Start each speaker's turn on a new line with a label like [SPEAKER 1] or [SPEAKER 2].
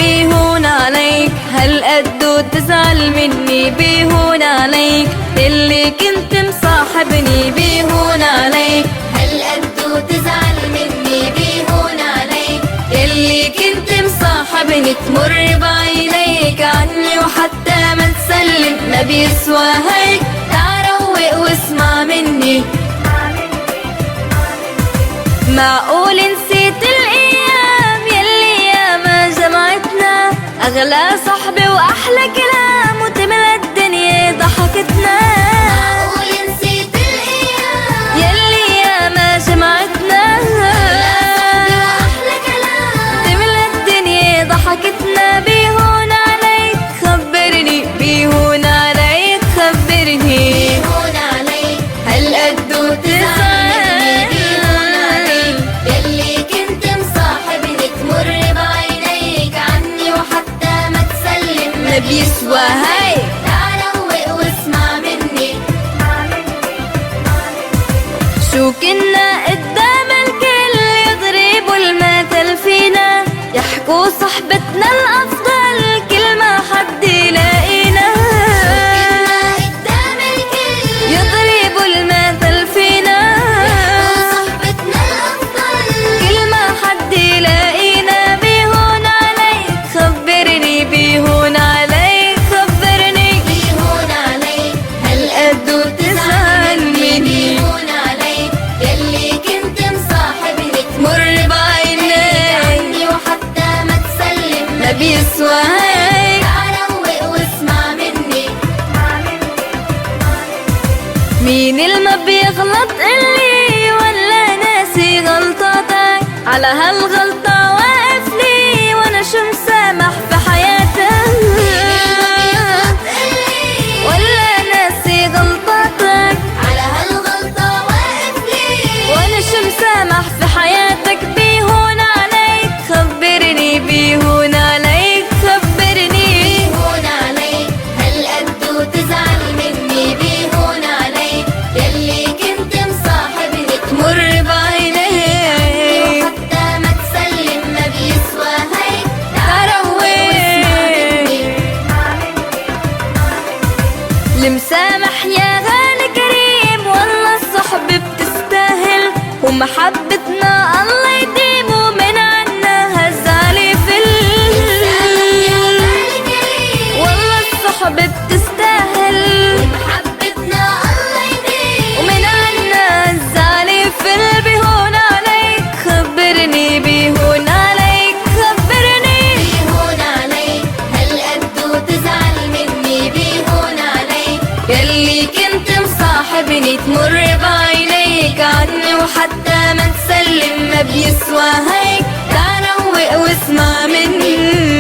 [SPEAKER 1] بيهون عليك، هل قد تزعل مني بيهون عليك، اللي كنت مصاحبني بيهون عليك،
[SPEAKER 2] هل قد تزعل مني بيهون عليك،
[SPEAKER 1] اللي كنت مصاحبني تمر بعينيك عني وحتى ما تسلم ما بيسوى هيك، تعال روق واسمع مني. معقول نسيت الايام يلي ياما جمعتنا، اغلى صحبة واحلى كلام وتملى الدنيا ضحكتنا.
[SPEAKER 2] معقول نسيت الايام
[SPEAKER 1] يلي ياما جمعتنا،
[SPEAKER 2] واحلى كلام
[SPEAKER 1] تملى الدنيا ضحكتنا. بيهون عليك خبرني، بيهون عليك خبرني،
[SPEAKER 2] بيهون عليك،
[SPEAKER 1] هل قد تزعل
[SPEAKER 2] بيهون عليك، يلي كنت مصاحبني تمر بعينيك عني وحتى ما تسلم
[SPEAKER 1] ما بيسوى هيك.
[SPEAKER 2] تعال روق واسمع مني.
[SPEAKER 1] شو كنا قدام الكل يضربوا المثل فينا، يحكوا صحبتنا الأفضل كل ما حد يلاقينا،
[SPEAKER 2] كنا قدام الكل
[SPEAKER 1] يضربوا المثل فينا
[SPEAKER 2] صحبتنا الأفضل
[SPEAKER 1] كل ما حد يلاقينا. بيهون عليك خبرني، بيهون عليك خبرني،
[SPEAKER 2] بيهون عليك،
[SPEAKER 1] هل قد تزعل مني
[SPEAKER 2] بيهون عليك، يلي كنت مصاحبني
[SPEAKER 1] مر بعينيك
[SPEAKER 2] عني وحتى ما تسلم
[SPEAKER 1] ما بيسوى هيك.
[SPEAKER 2] تعال روق واسمع مني.
[SPEAKER 1] مين اللي بيغلط اللي ولا ناسي غلطاتك، على هالغلطة واقف لي وانا شو مسامح في حياتك، ولا ناسي غلطاتك
[SPEAKER 2] على هالغلطة واقف لي
[SPEAKER 1] وانا شو مسامح في حياتك. بيهون عليك خبرني، بيهون عليك خبرني،
[SPEAKER 2] بيهون عليك، هل قد تزعل مني بيهون عليك، يلي كنت مصاحبني
[SPEAKER 1] تمر بعينيك
[SPEAKER 2] وحتى ما تسلم ما بيسوى هيك.
[SPEAKER 1] تروي المسامح يا غالي كريم، والله الصحبة بتستاهل ومحبتنا الله يديم ومن عنا هالزعل والله الصحبة بتستاهل
[SPEAKER 2] محبتنا الله يديم
[SPEAKER 1] ومن عنا هالزعل بيهون عليك خبرني، بيهون عليك خبرني،
[SPEAKER 2] بيهون عليك، هل قد تزعل مني بيهون عليك،
[SPEAKER 1] يلي كنت مصاحبني تمر بعينيك عني وحتى ما تسلم ما بيسوى هيك. تعال روق واسمع مني.